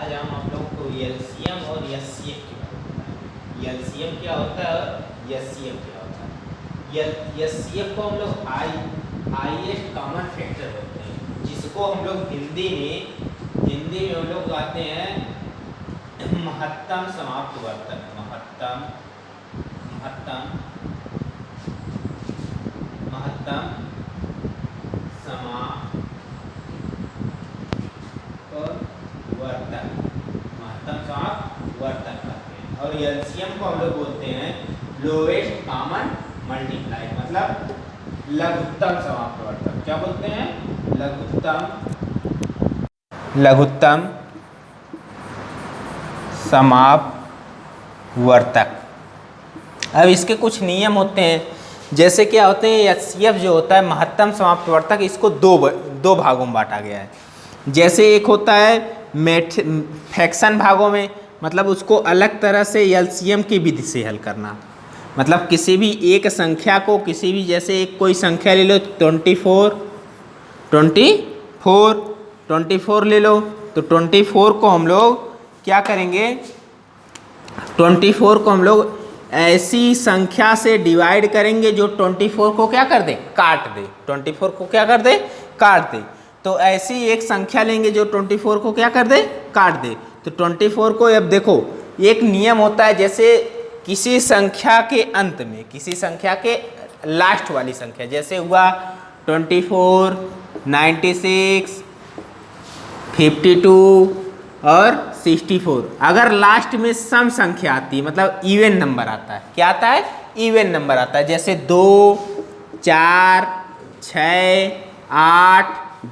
आज हम आप लोगों को एलसीएम और एचसीएफ की बात बताएं। एलसीएम क्या होता है और एचसीएफ क्या होता है। एचसीएफ को हम लोग हाईएस्ट कॉमन फैक्टर बोलते हैं, जिसको हम लोग हिंदी में हम लोग कहते हैं महत्तम समाप्त वर्तक। महत्तम समाप्त वर्तक, महत्तम समाप्त वर्तक कहते हैं। और एलसीएम को हम लोग बोलते हैं लोवेस्ट कॉमन मल्टीप्लाई, मतलब लघुत्तम समाप्त वर्तक। क्या बोलते हैं? लघुत्तम समाप्त वर्तक। अब इसके कुछ नियम होते हैं, जैसे क्या होते हैं, एचसीएफ जो होता है महत्तम समाप्त वर्तक, इसको दो भागों में बांटा गया है। जैसे एक होता है फ्रैक्शन भागों में, मतलब उसको अलग तरह से एलसीएम की विधि से हल करना। मतलब किसी भी एक संख्या को, किसी भी जैसे एक कोई संख्या ले लो 24 ले लो, तो 24 को हम लोग क्या करेंगे, 24 को हम लोग ऐसी संख्या से डिवाइड करेंगे जो 24 को क्या कर दे, काट दे। 24 को क्या कर दे, काट दे। तो ऐसी एक संख्या लेंगे जो 24 को क्या कर दे, काट दे। तो 24 को अब देखो, एक नियम होता है, जैसे किसी संख्या के अंत में, किसी संख्या के लास्ट वाली संख्या, जैसे हुआ 24, 96, 52 और 64, अगर लास्ट में सम संख्या आती है, मतलब इवन नंबर आता है। क्या आता है? इवन नंबर आता है। जैसे 2, 4, 6, 8,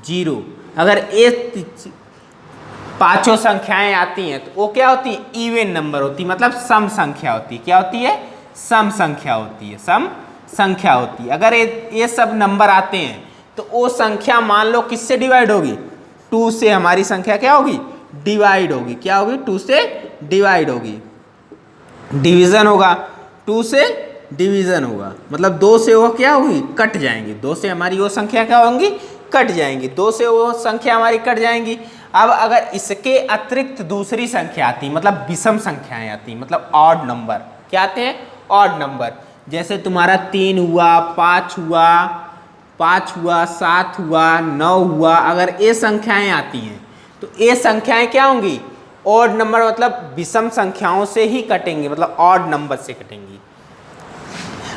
0, अगर ये पांचों संख्याएं आती हैं तो वो क्या होती है? इवन नंबर होती है, मतलब सम संख्या होती है। क्या होती है? सम संख्या होती है, सम संख्या होती है। अगर ये सब नंबर आते हैं तो वो संख्या मान लो किससे डिवाइड होगी? 2 से हमारी संख्या क्या होगी? डिवाइड होगी। क्या होगी? 2 से डिवाइड होगी, डिवीजन होगा। 2 से डिवीजन होगा, मतलब 2 से वो क्या होगी? कट जाएंगी। 2 से हमारी वो संख्या क्या होंगी? कट जाएंगी। 2 से वो संख्या हमारी कट जाएंगी। अब अगर इसके अतिरिक्त दूसरी संख्या आती, मतलब विषम संख्याएं आती, मतलब ऑड नंबर, क्या आते हैं? Odd number. जैसे तुम्हारा 3 हुआ, 5 हुआ, 7 हुआ, 9 हुआ, अगर ये संख्याएं आती हैं तो ये संख्याएं क्या होंगी? ऑड नंबर, मतलब विषम संख्याओं से ही कटेंगी, मतलब ऑड नंबर से कटेंगी।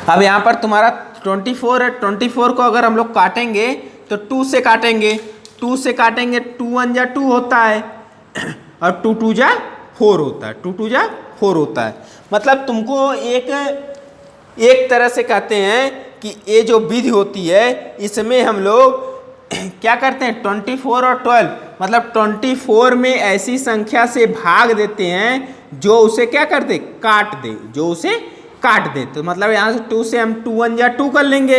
अब यहाँ पर तुम्हारा 24 है, 24 को अगर हम लोग काटेंगे तो 2 से काटेंगे। 2 से काटेंगे, 2 1 जा 2 होता है और 2 2 जा 4 होता है। 2 2 जा 4 होता है। मतलब तुमको एक तरह से कहते हैं कि ये जो विधि होती है, इसमें हम लोग क्या करते हैं, 24 और 12, मतलब 24 में ऐसी संख्या से भाग देते हैं जो उसे क्या कर दे, काट दे, जो उसे काट दे। तो मतलब यहाँ से 2 से हम 2 1 जा 2 कर लेंगे,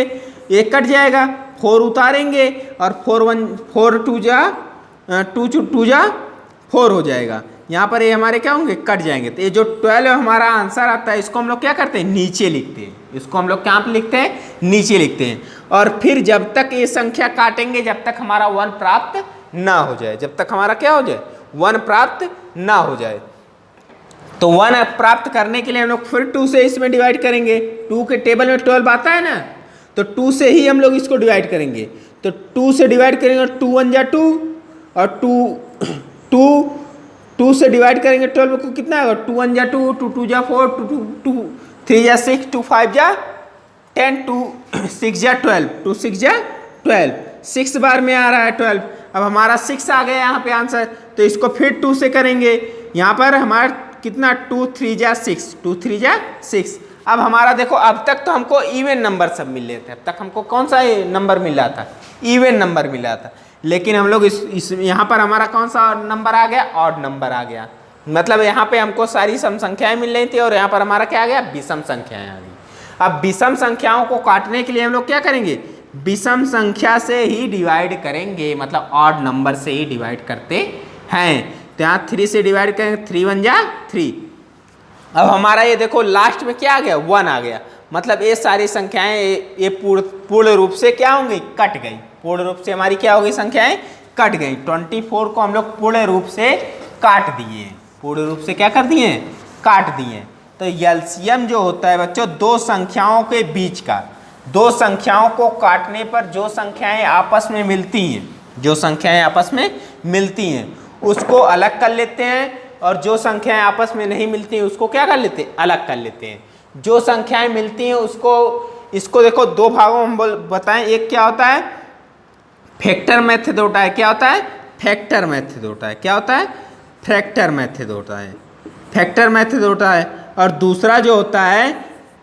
एक कट जाएगा, 4 उतारेंगे और 4 2 जा 4 हो जाएगा। यहाँ पर ये हमारे क्या होंगे, कट जाएंगे। तो ये जो 12 हमारा आंसर आता है, इसको हम लोग क्या करते हैं, नीचे लिखते हैं। इसको हम लोग कहाँ पे लिखते हैं, नीचे लिखते हैं। और फिर जब तक ये संख्या काटेंगे, जब तक हमारा 1 प्राप्त ना हो जाए, जब तक हमारा क्या हो जाए, 1 प्राप्त ना हो जाए। तो 1 प्राप्त करने के लिए हम लोग फिर 2 से इसमें डिवाइड करेंगे। 2 के टेबल में 12 आता है ना, तो 2 से ही हम लोग इसको डिवाइड करेंगे। तो 2 से डिवाइड करेंगे, 2 1 जा 2 और 2 से डिवाइड करेंगे 12 को, कितना होगा, 2 1 जा 2, 2 2 जा 4, 2 3 जा 6, 2 5 जा 10, 2 6 जा 12, 2 6 जा 12, 6 बार में आ रहा है 12। अब हमारा 6 आ गया यहाँ पे आंसर, तो इसको फिर 2 से करेंगे। यहाँ पर हमारा कितना, 2 3 जा 6, 2 3 जा 6। अब हमारा देखो, अब तक तो हमको इवन नंबर सब मिल रहे थे। अब तक हमको कौन सा नंबर मिल रहा था, इवन नंबर मिल रहा था। लेकिन हम लोग इस यहाँ पर हमारा कौन सा नंबर आ गया, ऑड नंबर आ गया। मतलब यहाँ पे हमको सारी सम संख्याएं मिल रही थी और यहाँ पर हमारा क्या आ गया, विषम संख्याएं आ गई। अब विषम संख्याओं को काटने के लिए हम लोग क्या करेंगे, विषम संख्या से ही डिवाइड करेंगे, मतलब ऑड नंबर से ही डिवाइड करते हैं। तो यहाँ 3 से डिवाइड करेंगे, 3 1 जा 3। अब हमारा ये देखो लास्ट में क्या आ गया, 1 आ गया। मतलब ये सारी संख्याएं ये पूर्ण रूप से क्या होंगी, कट गई। पूर्ण रूप से हमारी क्या होगी, संख्याएं कट गई। 24 को हम लोग पूर्ण रूप से काट दिए, पूर्ण रूप से क्या कर दिए, काट दिए। तो एलसीएम जो होता है बच्चों दो संख्याओं के बीच का, दो संख्याओं को काटने पर जो संख्याएं आपस में मिलती हैं, जो संख्याएं आपस में मिलती हैं उसको अलग कर लेते हैं, और जो संख्याएं आपस में नहीं मिलती हैं उसको क्या कर लेते हैं, अलग कर लेते हैं। जो संख्याएं मिलती हैं उसको, इसको देखो दो भागों में बताएं, एक क्या होता है फैक्टर मेथड होता है, क्या होता है फैक्टर मेथड होता है, क्या होता है फैक्टर मेथड होता है, फैक्टर मेथड होता है। और दूसरा जो होता है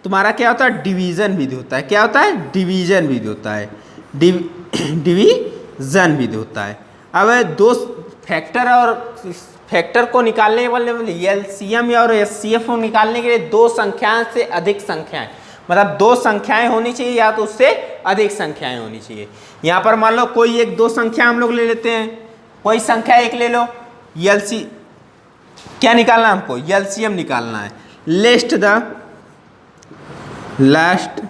तुम्हारा क्या होता है, डिवीजन विधि होता है, क्या होता है डिवीजन विधि होता है, डिवीजन विधि होता है। अब दो फैक्टर और फैक्टर को निकालने वाले एलसीएम और एचसीएफ को निकालने के लिए दो संख्याएं से अधिक संख्याएं, मतलब दो संख्याएं होनी चाहिए या तो उससे अधिक संख्याएं होनी चाहिए। यहाँ पर मान लो कोई एक दो संख्या हम लोग ले लेते हैं, कोई संख्या एक ले लो, एलसी क्या निकालना है हमको, एलसीएम निकालना है। List the last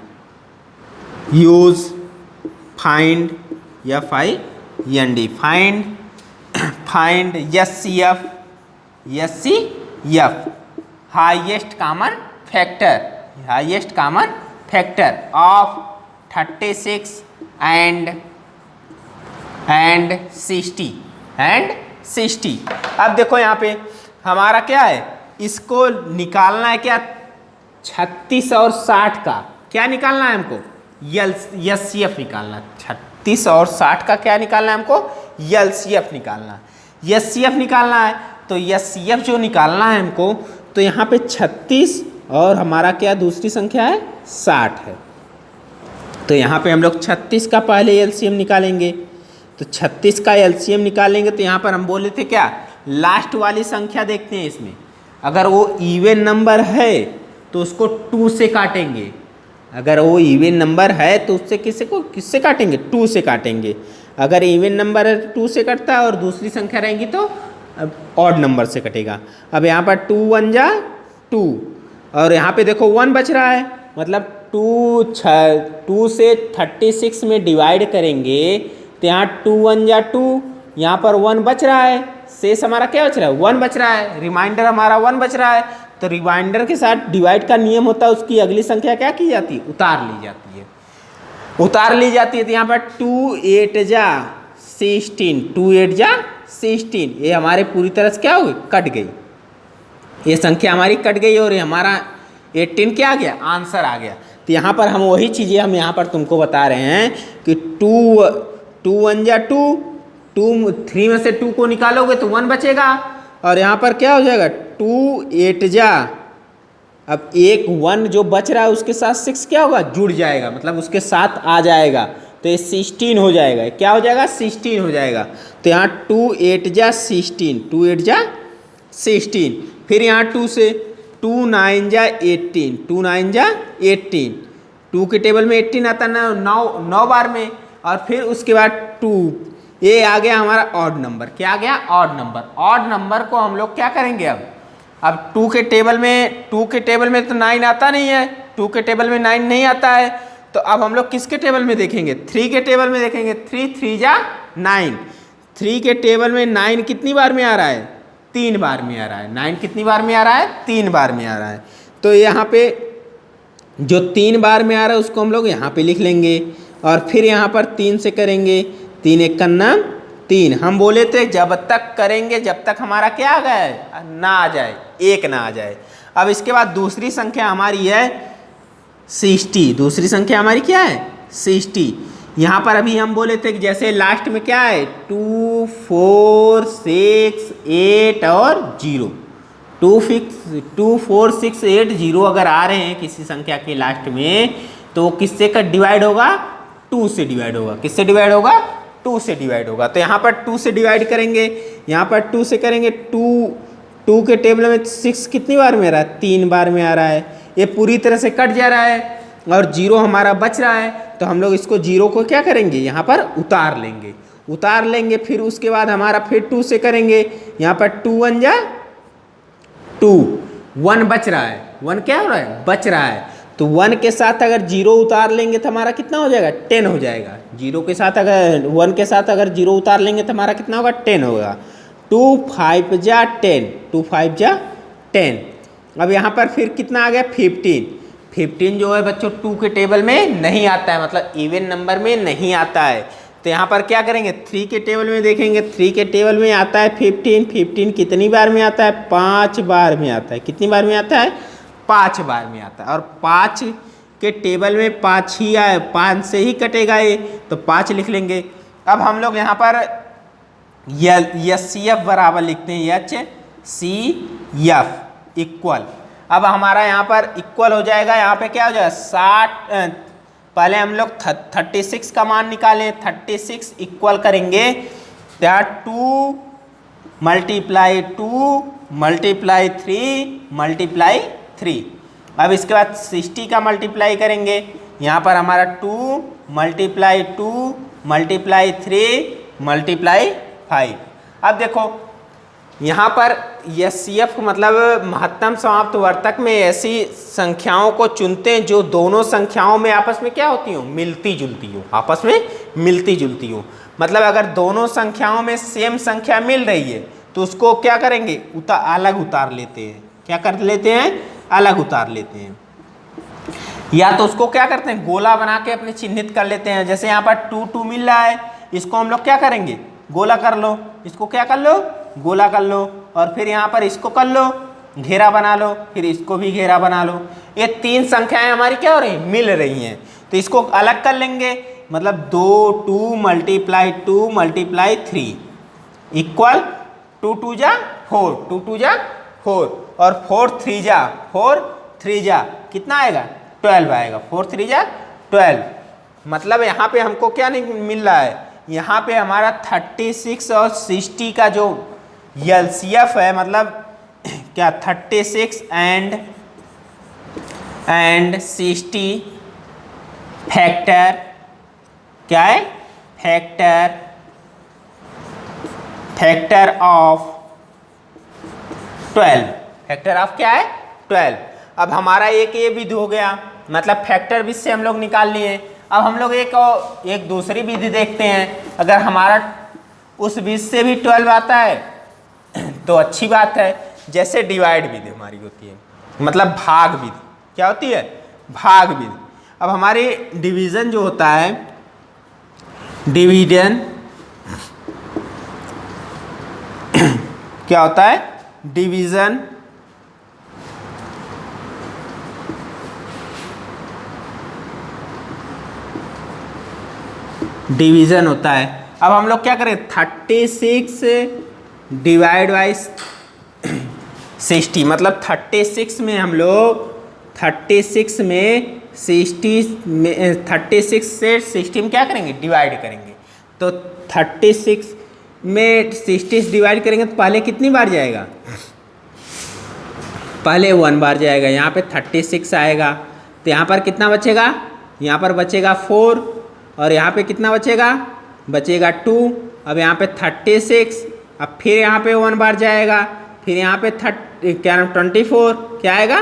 use find FIND find HCF highest common factor, highest common factor of 36 and 60। अब देखो यहाँ पे हमारा क्या है, इसको निकालना है क्या 36 और 60 का, क्या निकालना है हमको एचसीएफ निकालना, 36 और 60 का क्या निकालना है हमको, एचसीएफ निकालना, एचसीएफ निकालना है। तो एचसीएफ जो निकालना है हमको, तो यहाँ पे 36 और हमारा क्या दूसरी संख्या है 60 है। तो यहाँ पे हम लोग 36 का पहले एलसीएम निकालेंगे, तो 36 का एलसीएम निकालेंगे तो यहाँ पर हम बोले थे क्या, लास्ट वाली संख्या देखते हैं इसमें, अगर वो इवन नंबर है तो उसको 2 से काटेंगे, अगर वो इवन नंबर है तो उससे किससे काटेंगे, 2 से काटेंगे। अगर इवन नंबर है 2 से कटता है और दूसरी संख्या रहेंगी तो ऑड नंबर से कटेगा। अब यहाँ पर 2 1 जा 2 और यहाँ पे देखो 1 बच रहा है, मतलब 2 से 36 में डिवाइड करेंगे तो यहाँ 2 1 जा 2, यहाँ पर 1 बच रहा है, शेष हमारा क्या बच रहा है 1 बच रहा है, रिमाइंडर हमारा 1 बच रहा है। तो रिमाइंडर के साथ डिवाइड का नियम होता है, उसकी अगली संख्या क्या की जाती है, उतार ली जाती है, उतार ली जाती है। तो यहाँ पर 2 8 जा 16, 2 8 जा 16, ये हमारे पूरी तरह से क्या हो गई, कट गई, ये संख्या हमारी कट गई और ये हमारा 18 क्या आ गया, आंसर आ गया। तो यहाँ पर हम वही चीज़ें हम यहाँ पर तुमको बता रहे हैं कि 2 1 जा 2, 3 में से 2 को निकालोगे तो 1 बचेगा, और यहाँ पर क्या हो जाएगा 2 8 जा, अब एक 1 जो बच रहा है उसके साथ 6 क्या होगा, जुड़ जाएगा, मतलब उसके साथ आ जाएगा, तो ये 16 हो जाएगा, क्या हो जाएगा 16 हो जाएगा। तो यहाँ 2 8 जा 16, 2 8 जा 16, फिर यहाँ 2 से 2 9 जा 18, 2 9 जा 18, 2 के टेबल में 18 आता है 9 बार में, और फिर उसके बाद 2, ये आ गया हमारा ऑड नंबर, क्या आ गया ऑड नंबर। ऑड नंबर को हम लोग क्या करेंगे अब 2 के टेबल में तो 9 आता नहीं है, 2 के टेबल में 9 नहीं आता है, तो अब हम लोग किसके टेबल में देखेंगे, 3 के टेबल में देखेंगे। 3 3 जा 9, 3 के टेबल में 9 कितनी बार में आ रहा है, 3 बार में आ रहा है, 9 कितनी बार में आ रहा है, 3 बार में आ रहा है। तो यहाँ पे जो 3 बार में आ रहा है उसको हम लोग यहाँ पे लिख लेंगे, और फिर यहाँ पर 3 से करेंगे, 3 1 का 3, हम बोले थे जब तक करेंगे जब तक हमारा क्या आ गया ना आ जाए, 1 ना आ जाए। अब इसके बाद दूसरी संख्या हमारी है 60, दूसरी संख्या हमारी क्या है 60। यहाँ पर अभी हम बोले थे कि जैसे लास्ट में क्या है 2 4 6 8 और 0, 2 4 6 8 0 अगर आ रहे हैं किसी संख्या के लास्ट में, तो वो किससे का डिवाइड होगा, 2 से डिवाइड होगा, किससे डिवाइड होगा, 2 से डिवाइड होगा। तो यहाँ पर 2 से डिवाइड करेंगे, यहाँ पर 2 से करेंगे, 2 के टेबल में 6 कितनी बार में आ रहा है, 3 बार में आ रहा है, ये पूरी तरह से कट जा रहा है और 0 हमारा बच रहा है। तो हम लोग इसको 0 को क्या करेंगे, यहाँ पर उतार लेंगे, फिर उसके बाद हमारा फिर 2 से करेंगे, यहाँ पर 2 1 जा 2, 1 बच रहा है, 1 क्या हो रहा है, बच रहा है। तो 1 के साथ अगर 0 उतार लेंगे तो हमारा कितना हो जाएगा, 10 हो जाएगा। 0 के साथ अगर 1 के साथ अगर 0 उतार लेंगे तो हमारा कितना होगा, 10 होगा। 2 5 जा 10, 2 5 जा 10। अब यहाँ पर फिर कितना आ गया 15। 15 जो है बच्चों 2 के टेबल में नहीं आता है, मतलब इवन नंबर में नहीं आता है। तो यहाँ पर क्या करेंगे 3 के टेबल में देखेंगे, 3 के टेबल में आता है 15। 15 कितनी बार में आता है 5 बार में आता है। कितनी बार में आता है 5 बार में आता है। और 5 के टेबल में 5 ही आए, 5 से ही कटेगा ये, तो 5 लिख लेंगे। अब हम लोग यहाँ पर HCF बराबर लिखते हैं, HCF इक्वल। अब हमारा यहाँ पर इक्वल हो जाएगा, यहाँ पे क्या हो जाएगा 60। पहले हम लोग 36 का मान निकालें, 36 इक्वल करेंगे 2 मल्टीप्लाई 2 मल्टीप्लाई 3 मल्टीप्लाई 3। अब इसके बाद 60 का मल्टीप्लाई करेंगे, यहाँ पर हमारा 2 मल्टीप्लाई 2 मल्टीप्लाई 3 मल्टीप्लाई 5। अब देखो यहाँ पर HCF मतलब महत्तम समाप्त वर्तक में ऐसी संख्याओं को चुनते हैं जो दोनों संख्याओं में आपस में क्या होती हो, मिलती जुलती हो, आपस में मिलती जुलती हो। मतलब अगर दोनों संख्याओं में सेम संख्या मिल रही है तो उसको क्या करेंगे अलग उतार लेते हैं। क्या कर लेते हैं, अलग उतार लेते हैं। या तो उसको क्या करते हैं गोला बना के अपने चिन्हित कर लेते हैं। जैसे यहाँ पर 2 2 मिल रहा है, इसको हम लोग क्या करेंगे गोला कर लो, इसको क्या कर लो गोला कर लो, और फिर यहाँ पर इसको कर लो घेरा बना लो, फिर इसको भी घेरा बना लो। ये 3 संख्याएं हमारी क्या हो रही मिल रही हैं, तो इसको अलग कर लेंगे। मतलब 2 मल्टीप्लाई 2 मल्टीप्लाई 3 इक्वल 2 2 जा 4, 2 2 जा 4, और 4 3 जा 4 3 जा कितना आएगा 12 आएगा, 4 3 जा 12। मतलब यहाँ पे हमको क्या नहीं मिल रहा है, यहाँ पे हमारा 36 और 60 का जो LCF है, मतलब क्या 36 एंड 60 फैक्टर क्या है, फैक्टर ऑफ 12, फैक्टर ऑफ क्या है 12। अब हमारा एक ये विधि हो गया, मतलब फैक्टर विधि से हम लोग निकाल लिए। अब हम लोग एक दूसरी विधि देखते हैं। अगर हमारा उस विधि से भी 12 आता है तो अच्छी बात है। जैसे डिवाइड विधि हमारी होती है, मतलब भाग विधि क्या होती है, भाग विधि। अब हमारे डिवीजन जो होता है, डिवीजन क्या होता है, डिवीजन डिवीजन होता है। अब हम लोग क्या करें 36 डिवाइड बाई 60, मतलब 36 में हम लोग 36 में 60 में 36 से 60 में क्या करेंगे डिवाइड करेंगे। तो 36 में 60 डिवाइड करेंगे तो पहले कितनी बार जाएगा, पहले 1 बार जाएगा। यहाँ पे 36 आएगा तो यहाँ पर कितना बचेगा, यहाँ पर बचेगा 4, और यहाँ पे कितना बचेगा 2। अब यहाँ पे 36, अब फिर यहाँ पे 1 बार जाएगा, फिर यहाँ पे 24 क्या आएगा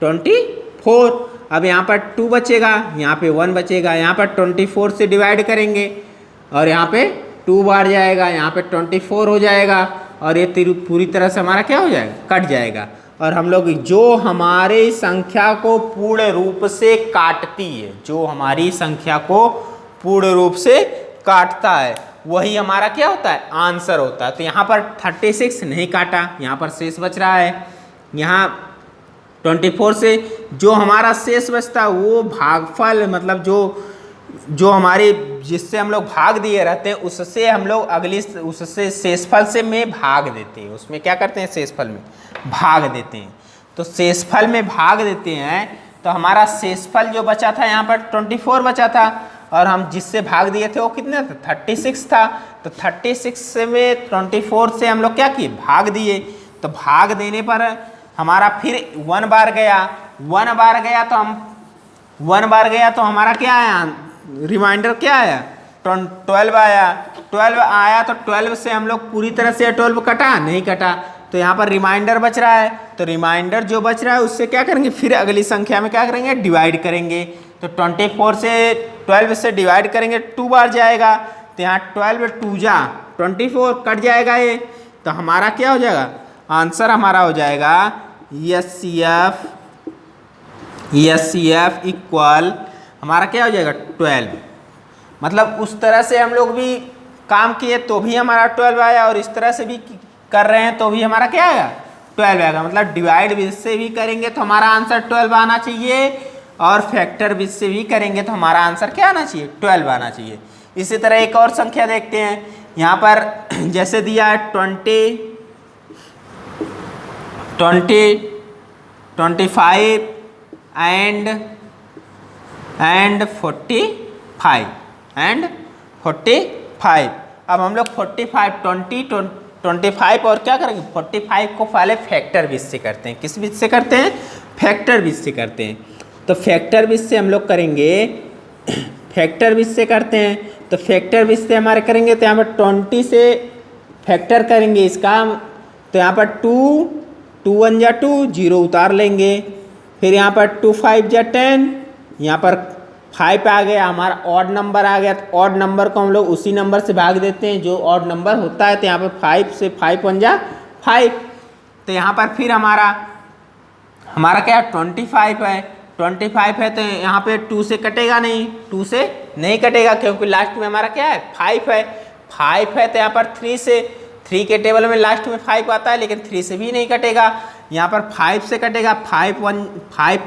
24। अब यहाँ पर 2 बचेगा, यहाँ पे 1 बचेगा। यहाँ पर 24 से डिवाइड करेंगे और यहाँ पे 2 बार जाएगा, यहाँ पे 24 हो जाएगा, और ये पूरी तरह से हमारा क्या हो जाएगा कट जाएगा। और हम लोग जो हमारे संख्या को पूर्ण रूप से काटती है, जो हमारी संख्या को पूर्ण रूप से काटता है, वही हमारा क्या होता है आंसर होता है। तो यहाँ पर 36 नहीं काटा, यहाँ पर शेष बच रहा है। यहाँ 24 से जो हमारा शेष बचता है वो भागफल, मतलब जो हमारे जिससे हम लोग भाग दिए रहते हैं उससे हम लोग उससे शेषफल से में भाग देते हैं। उसमें क्या करते हैं शेषफल में भाग देते हैं। तो शेषफल में भाग देते हैं तो हमारा शेषफल जो बचा था यहाँ पर 24 बचा था, और हम जिससे भाग दिए थे वो कितने थे 36 था। तो 36 से में 24 से हम लोग क्या किए भाग दिए। तो भाग देने पर हमारा फिर 1 बार गया, 1 बार गया तो हम 1 बार गया तो हमारा क्या आया रिमाइंडर क्या आया 12 आया। 12 आया तो 12 से हम लोग पूरी तरह से 12 कटा नहीं कटा, तो यहाँ पर रिमाइंडर बच रहा है। तो रिमाइंडर जो बच रहा है उससे क्या करेंगे फिर अगली संख्या में क्या करेंगे डिवाइड करेंगे। तो 24 से 12 से डिवाइड करेंगे 2 बार जाएगा, तो यहाँ 12 2 जा 24 कट जाएगा ये। तो हमारा क्या हो जाएगा, आंसर हमारा हो जाएगा एस सी एफ इक्वल हमारा क्या हो जाएगा 12। मतलब उस तरह से हम लोग भी काम किए तो भी हमारा 12 आया, और इस तरह से भी कर रहे हैं तो भी हमारा क्या आएगा 12 आएगा। मतलब डिवाइड विद से भी करेंगे तो हमारा आंसर 12 आना चाहिए, और फैक्टर विद से भी करेंगे तो हमारा आंसर क्या आना चाहिए 12 आना चाहिए। इसी तरह एक और संख्या देखते हैं, यहाँ पर जैसे दिया है 20, 25 एंड 45। अब हम लोग 25 और क्या करेंगे 45 को पहले फैक्टर विद से करते हैं। किस विद से करते हैं, फैक्टर विद से करते हैं। तो फैक्टर विद से हम लोग करेंगे, फैक्टर विद से करते हैं तो फैक्टर विद से हमारे करेंगे तो यहाँ पर 20 से फैक्टर करेंगे इसका, तो यहाँ पर 2 1 जा 2 0 उतार लेंगे, फिर यहाँ पर 2 5 जा 10, यहाँ पर 5 आ गया, हमारा ऑड नंबर आ गया। तो ऑड नंबर को हम लोग उसी नंबर से भाग देते हैं जो ऑड नंबर होता है। तो यहाँ पर 5 से 5 1 जा 5, तो यहाँ पर फिर हमारा क्या 25 है, 25 है तो यहाँ पे 2 से कटेगा नहीं, 2 से नहीं कटेगा क्योंकि लास्ट में हमारा क्या है 5 है। 5 है तो यहाँ पर 3 से, 3 के टेबल में लास्ट में 5 आता है लेकिन 3 से भी नहीं कटेगा, यहाँ पर 5 से कटेगा। 5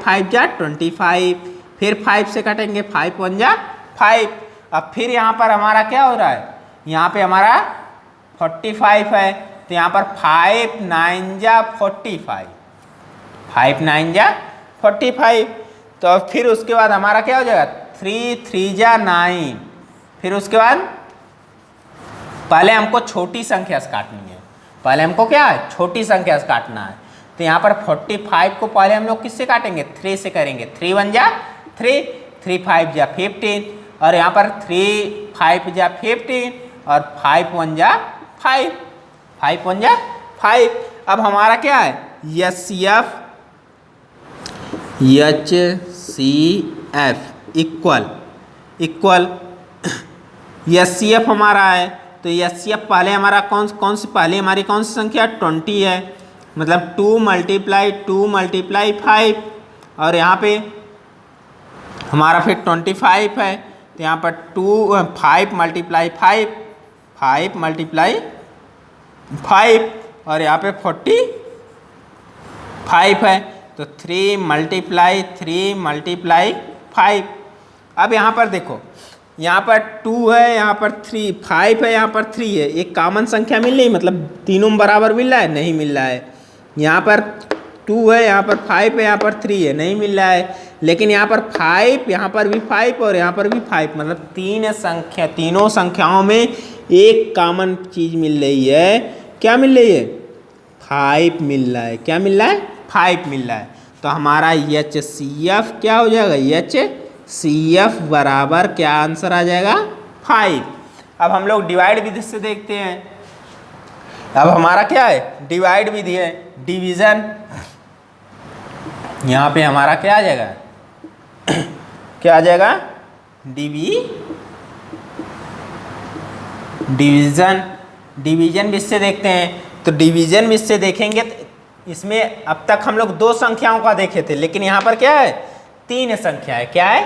5 जा 25, फिर 5 से कटेंगे 5 1 जा 5। अब फिर यहाँ पर हमारा क्या हो रहा है, यहाँ पे हमारा 45 है तो यहाँ पर 5 9 जा 45, 5 9 जा 45। तो अब फिर उसके बाद हमारा क्या हो जाएगा 3 3 जा 9, फिर उसके बाद पहले हमको छोटी संख्या से काटनी है, पहले हमको क्या है छोटी संख्या से काटना है। तो यहाँ पर 45 को पहले हम लोग किससे काटेंगे 3 से करेंगे, 3 1 जा 3, 3 5 जा 15, और यहाँ पर 3 5 जा 15 और 5 1 जा 5, 5 1 जा 5। अब हमारा क्या है H C F equal H C F हमारा है। तो एच सी एफ पहले हमारा कौन सी पहले हमारी कौन सी संख्या 20 है, मतलब 2 × 5, और यहाँ पे हमारा फिर 25 है तो यहाँ पर 5 × 5 और यहाँ पे 45 है तो 3 × 5। अब यहाँ पर देखो, यहाँ पर 2 है, यहाँ पर 3 5 है, यहाँ पर 3 है, एक कॉमन संख्या मिल रही, मतलब तीनों बराबर मिल रहा है, नहीं मिल रहा है। यहाँ पर 2 है, यहाँ पर 5 है, यहाँ पर 3 है, नहीं मिल रहा है। लेकिन यहाँ पर 5, यहाँ पर भी 5 और यहाँ पर भी 5, मतलब तीनों संख्याओं में एक कॉमन चीज़ मिल रही है। क्या मिल रही है 5 मिल रहा है। क्या मिल रहा है 5 मिल रहा है। तो हमारा एच सी एफ क्या हो जाएगा, एच सी एफ बराबर क्या आंसर आ जाएगा 5। अब हम लोग डिवाइड विधि से देखते हैं। अब हमारा क्या है डिवाइड विधि है, डिवीजन। यहाँ पे हमारा क्या आ जाएगा क्या आ जाएगा डिवीजन विधि से देखते हैं। तो डिवीजन विधि से देखेंगे तो इसमें अब तक हम लोग 2 संख्याओं का देखे थे, लेकिन यहाँ पर क्या है 3 संख्या है। क्या है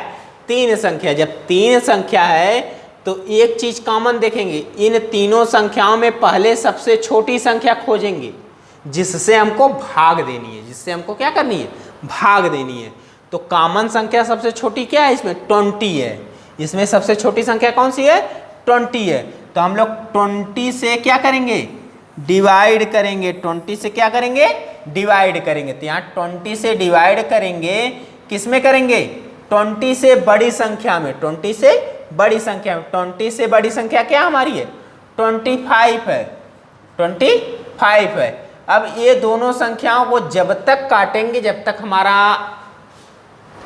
3 संख्या। जब 3 संख्या है तो एक चीज कॉमन देखेंगे, इन तीनों संख्याओं में पहले सबसे छोटी संख्या खोजेंगे जिससे हमको भाग देनी है, जिससे हमको क्या करनी है भाग देनी है। तो कॉमन संख्या सबसे छोटी क्या है इसमें 20 है। इसमें सबसे छोटी संख्या कौन सी है 20 है। तो हम लोग 20 से क्या करेंगे डिवाइड करेंगे, 20 से क्या करेंगे डिवाइड करेंगे। तो यहाँ 20 से डिवाइड करेंगे, किस में करेंगे 20 से बड़ी संख्या में, 20 से बड़ी संख्या में। 20 से बड़ी संख्या क्या हमारी है 25 है, 25 है। अब ये दोनों संख्याओं को जब तक काटेंगे जब तक हमारा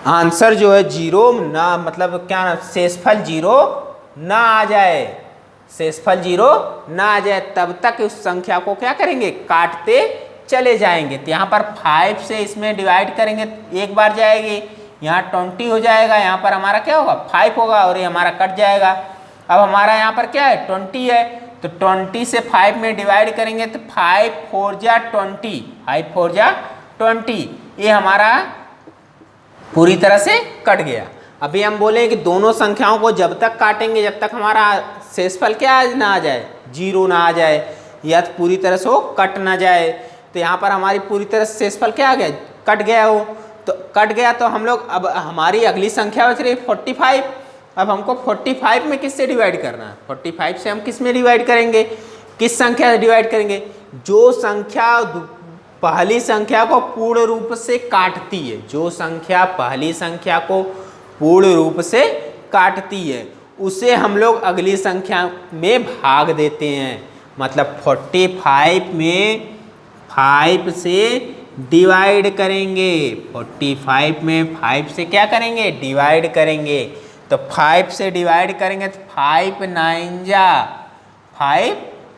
आंसर जो है 0 ना, मतलब क्या शेषफल 0 ना आ जाए, शेषफल 0 ना आ जाए, तब तक उस संख्या को क्या करेंगे काटते चले जाएंगे। तो यहाँ पर 5 से इसमें डिवाइड करेंगे, एक बार जाएगी, यहाँ 20 हो जाएगा, यहाँ पर हमारा क्या होगा 5 होगा और ये हमारा कट जाएगा। अब हमारा यहाँ पर क्या है 20 है, तो 20 से 5 में डिवाइड करेंगे तो 5 4 जा 20, 5 4 जा 20, ये हमारा पूरी तरह से कट गया। अभी हम बोले कि दोनों संख्याओं को जब तक काटेंगे जब तक हमारा शेषफल क्या ना आ जाए, 0 ना आ जाए या तो पूरी तरह से वो कट ना जाए। तो यहाँ पर हमारी पूरी तरह से शेषफल क्या आ गया, कट गया हो। तो कट गया तो हम लोग अब हमारी अगली संख्या बच रही 45। अब हमको 45 में किससे डिवाइड करना है, 45 से हम किस में डिवाइड करेंगे, किस संख्या से डिवाइड करेंगे, जो संख्या पहली संख्या को पूर्ण रूप से काटती है, जो संख्या पहली संख्या को पूर्ण रूप से काटती है उसे हम लोग अगली संख्या में भाग देते हैं। मतलब 45 में 5 से डिवाइड करेंगे, 45 में 5 से क्या करेंगे, डिवाइड करेंगे। तो 5 से डिवाइड करेंगे तो 5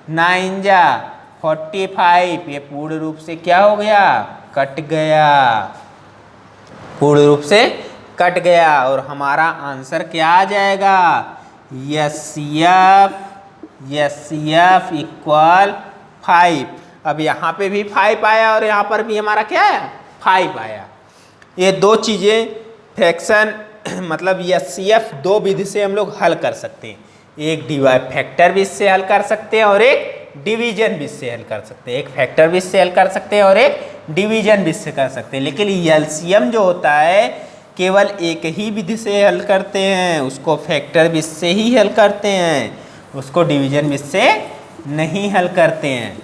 9 जा 45, ये पूर्ण रूप से क्या हो गया, कट गया, पूर्ण रूप से कट गया। और हमारा आंसर क्या आ जाएगा, एचसीएफ इक्वल 5। अब यहाँ पे भी 5 आया और यहाँ पर भी हमारा क्या है, 5 आया। ये दो चीज़ें फ्रैक्शन मतलब एचसीएफ दो विधि से हम लोग हल कर सकते हैं, एक फैक्टर विधि से हल कर सकते हैं और एक डिवीजन विधि से हल कर सकते हैं, एक फैक्टर विधि से हल कर सकते हैं और एक डिवीजन विधि से कर सकते हैं। लेकिन एलसीएम जो होता है केवल एक ही विधि से हल करते हैं, उसको फैक्टर विधि से ही हल करते हैं, उसको डिवीजन विधि से नहीं हल करते हैं।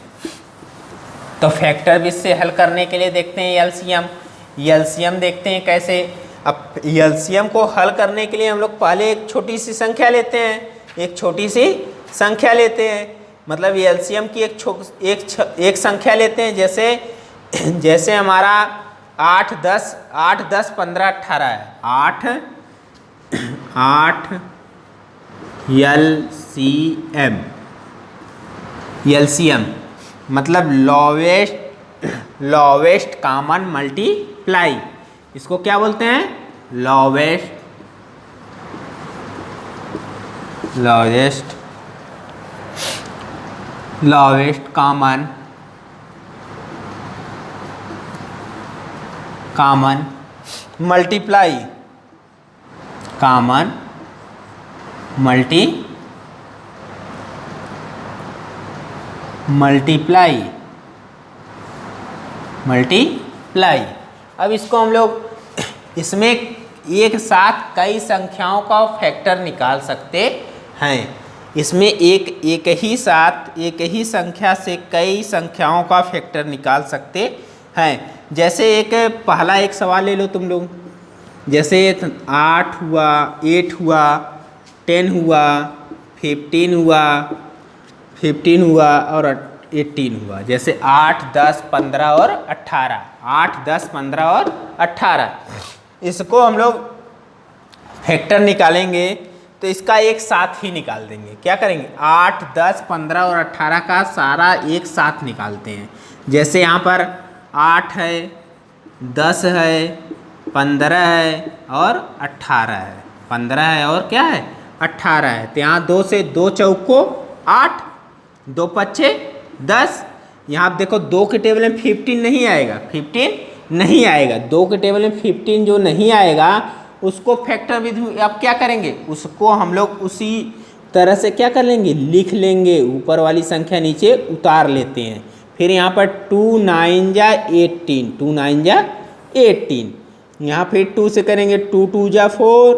तो फैक्टर विधि से हल करने के लिए देखते हैं एलसीएम देखते हैं कैसे। अब एलसीएम को हल करने के लिए हम लोग पहले एक छोटी सी संख्या लेते हैं, एक छोटी सी संख्या लेते हैं। मतलब एलसीएम की एक संख्या लेते हैं, जैसे हमारा 8 10 15 18 है, 8 एलसीएम मतलब लोवेस्ट कॉमन मल्टीप्लाई, इसको क्या बोलते हैं, लोवेस्ट कॉमन मल्टीप्लाई, मल्टीप्लाई। अब इसको हम लोग इसमें एक साथ कई संख्याओं का फैक्टर निकाल सकते हैं। इसमें एक ही संख्या से कई संख्याओं का फैक्टर निकाल सकते हैं। जैसे पहला एक सवाल ले लो तुम लोग, जैसे 8 हुआ, 8 हुआ, 10 हुआ, 15 हुआ और 18 हुआ। जैसे 8 10 15 और 18, 8 10 15 और 18, इसको हम लोग फैक्टर निकालेंगे तो इसका एक साथ ही निकाल देंगे। क्या करेंगे, 8 10 15 और 18 का सारा एक साथ निकालते हैं। जैसे यहाँ पर 8 है, 10 है, 15 है और 18 है, 15 है और क्या है 18 है। तो यहाँ 2 से 2 चौको 8, 2 पच्चे 10। यहाँ आप देखो 2 के टेबल में 15 नहीं आएगा, 15 नहीं आएगा, 2 के टेबल में 15 जो नहीं आएगा उसको फैक्टर विधि अब क्या करेंगे, उसको हम लोग उसी तरह से क्या कर लेंगे, लिख लेंगे, ऊपर वाली संख्या नीचे उतार लेते हैं। फिर यहाँ पर 2 9 जा 18, 2 9 जा 18, यहाँ फिर 2 से करेंगे, 2 2 जा 4,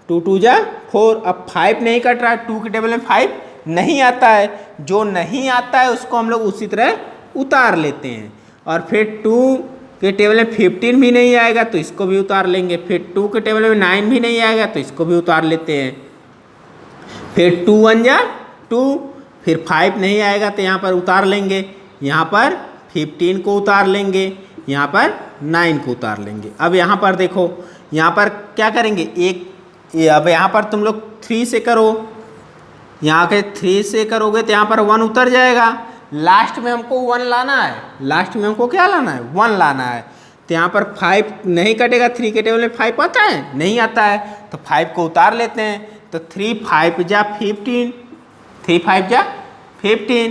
2 2 जा 4। अब 5 नहीं कट रहा है, 2 के टेबल में 5 नहीं आता है, जो नहीं आता है उसको हम लोग उसी तरह उतार लेते हैं। और फिर 2 के टेबल में 15 भी नहीं आएगा तो इसको भी उतार लेंगे। फिर 2 के टेबल में 9 भी नहीं आएगा तो इसको भी उतार लेते हैं। फिर 2 1 जा 2, फिर 5 नहीं आएगा तो यहाँ पर उतार लेंगे, यहाँ पर 15 को उतार लेंगे, यहाँ पर 9 को उतार लेंगे। अब यहाँ पर देखो, यहाँ पर क्या करेंगे, अब यहाँ पर तुम लोग 3 से करो, यहाँ के 3 से करोगे तो यहाँ पर 1 उतर जाएगा। लास्ट में हमको 1 लाना है, लास्ट में हमको क्या लाना है, 1 लाना है। तो यहाँ पर 5 नहीं कटेगा, 3 के टेबल में 5 आता है, नहीं आता है, तो 5 को उतार लेते हैं। तो 3 5 जा 15, 3 5 जा 15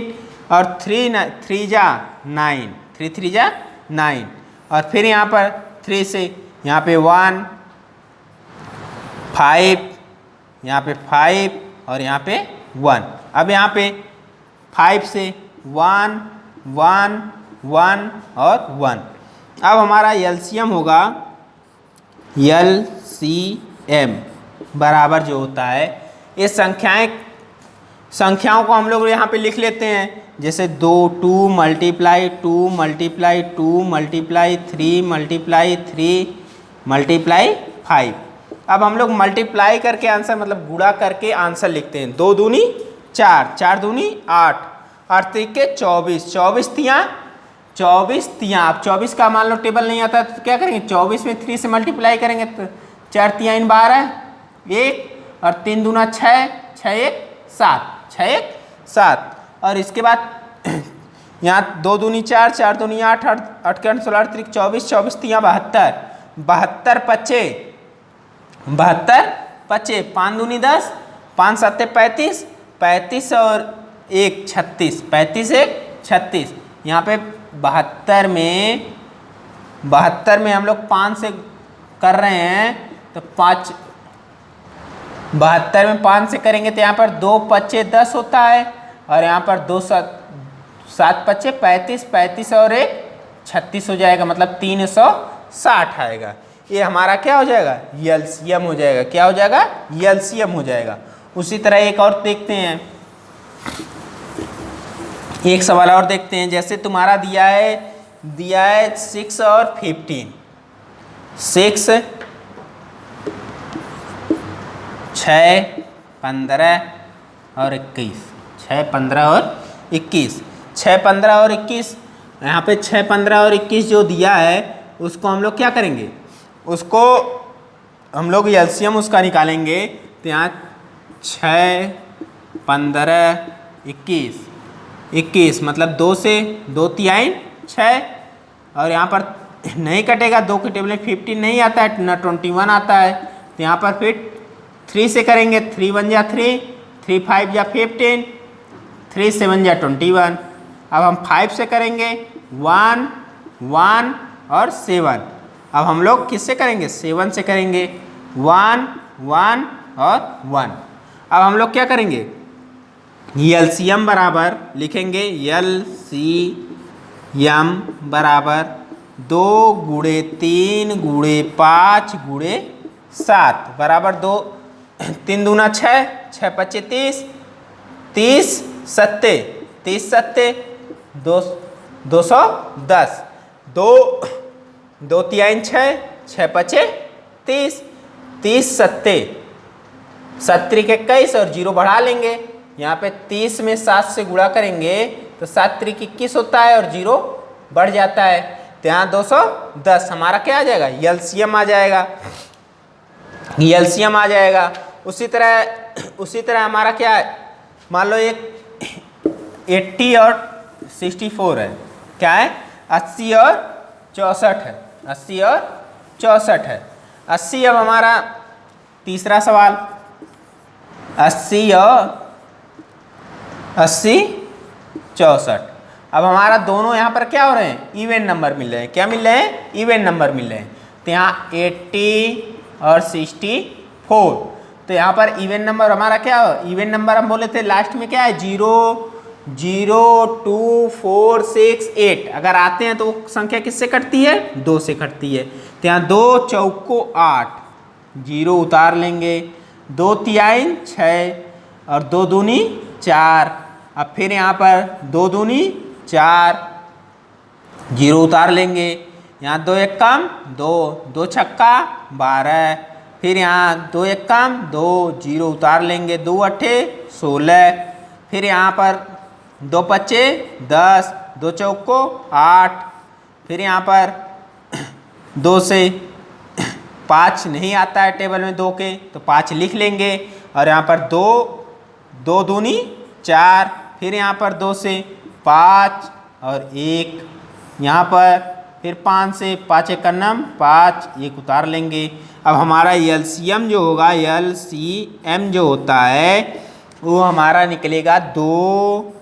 और 3 जा 9, 3 जा 9 और फिर यहाँ पर 3 से यहाँ पे 1 5, यहाँ पे 5 और यहाँ पे 1। अब यहाँ पे 5 से 1 1 1 और 1। अब हमारा एलसीएम होगा एलसीएम बराबर जो होता है, ये संख्याओं को हम लोग यहाँ पे लिख लेते हैं, जैसे 2 2 multiply 2 multiply 2 multiply 3 multiply 3 multiply 5। अब हम लोग मल्टीप्लाई करके आंसर मतलब गुणा करके आंसर लिखते हैं। 2 दूनी 4, 4 दूनी 8, 8 त्रिके 24, 24 तियाँ। आप 24 का मान लो टेबल नहीं आता तो क्या करेंगे, 24 में 3 से मल्टीप्लाई करेंगे तो 4 तियाँ 12 1 और 3 दूना 6, 6 1 7, 6 1 7। और इसके बाद यहाँ 2 दूनी 4, 4 दूनी 8, 8 के 16 त्रिक 24, 24 तियाँ 72, 72 पच्चे 5 दूनी 10, 5 7 35, 35 और 1 36, 35 1 36। यहाँ पे 72 में हम लोग 5 से कर रहे हैं तो 72 में 5 से करेंगे तो यहाँ पर 2 पच्चे 10 होता है और यहाँ पर 2 7 पच्चे 35, 35 और 1 36 हो जाएगा, मतलब 360 आएगा। ये हमारा क्या हो जाएगा, एलसीएम हो जाएगा। क्या हो जाएगा, एलसीएम हो जाएगा। उसी तरह एक और देखते हैं, एक सवाल और देखते हैं। जैसे तुम्हारा दिया है 6 और 15, 6 6 15 और 21, 6 15 और 21, 6 15 और 21। यहाँ पे 6 15 और 21 जो दिया है उसको हम लोग क्या करेंगे, उसको हम लोग एलसीएम उसका निकालेंगे। तो यहाँ 6 15 21 मतलब 2 से 2 तिहाई 6 और यहाँ पर नहीं कटेगा, 2 के टेबल में 15 नहीं आता है ना 21 आता है। तो यहाँ पर फिर 3 से करेंगे, 3 1 जा 3, 3 5 जा 15, 3 7 जा 21। अब हम 5 से करेंगे 1 1 और 7। अब हम लोग किससे करेंगे, 7 से करेंगे 1 1 और 1। अब हम लोग क्या करेंगे, एलसीएम बराबर लिखेंगे, एलसीएम बराबर 2 गुणे 3 गुणे 5 गुणे 7 बराबर 2, 3 दूना 6, 6 पच्चे 30, 30 सत्ते 30 सत्ते 210, 2 तिहाई 6, 6 पच्चे 30, 30 सत्ते 70 के 21 और 0 बढ़ा लेंगे। यहाँ पे 30 में 7 से गुणा करेंगे तो 7 त्रिक 21 होता है और 0 बढ़ जाता है। तो यहाँ 210 हमारा क्या आ जाएगा, एलसीएम आ जाएगा, एलसीएम आ जाएगा। उसी तरह हमारा क्या है, मान लो एक 80 और 64 है, क्या है 80 और 64 है, 80 और 64 है। 80 अब हमारा तीसरा सवाल, 80 और 64। अब हमारा दोनों यहाँ पर क्या हो रहे हैं, इवन नंबर मिल रहे हैं। क्या मिल रहे हैं, इवन नंबर मिल रहे हैं। तो यहाँ 80 और 64, तो यहाँ पर इवन नंबर हमारा क्या हो, इवन नंबर हम बोले थे लास्ट में क्या है 0 0 2 4 6 8। अगर आते हैं तो वो संख्या किससे कटती है, 2 से कटती है। तो यहाँ 2 चौको 8, 0 उतार लेंगे, 2 तिहाई 6 और 2 दूनी 4। अब फिर यहाँ पर 2 दूनी 4, 0 उतार लेंगे, यहाँ 2 एक कम 2, 2 छक्का 12, फिर यहाँ 2 एक कम 2, 0 उतार लेंगे, 2 अट्ठे 16, फिर यहाँ पर 2 पच्चे 10, 2 चौको 8, फिर यहाँ पर 2 से 5 नहीं आता है टेबल में 2 के, तो 5 लिख लेंगे। और यहाँ पर 2 दूनी 4, फिर यहाँ पर 2 से 5 और 1, यहाँ पर फिर 5 से 5 एक नम 5, 1 उतार लेंगे। अब हमारा एलसीएम जो होगा, एलसीएम जो होता है वो हमारा निकलेगा 2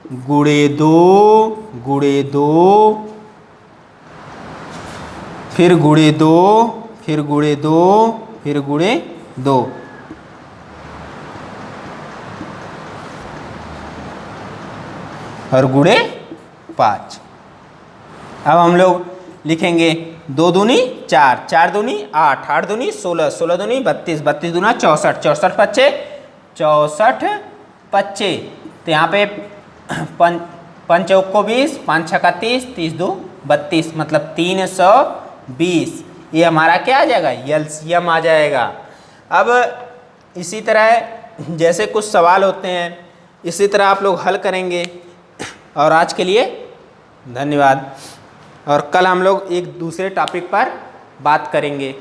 गुणे 2 गुणे 2 फिर गुणे 2 फिर गुणे 2 फिर गुणे 2 और गुणे 5। अब हम लोग लिखेंगे 2 दूनी 4, 4 दूनी 8, 8 दूनी 16, 16 दूनी 32, 32 दूना 64, 64 पच्चे 64 पच्चे। तो यहाँ पे पंचौक को 20, 5 छक्का 30, 30 दो 32, मतलब 320। ये हमारा क्या आ जाएगा, एलसीएम आ जाएगा। अब इसी तरह जैसे कुछ सवाल होते हैं इसी तरह आप लोग हल करेंगे। और आज के लिए धन्यवाद, और कल हम लोग एक दूसरे टॉपिक पर बात करेंगे।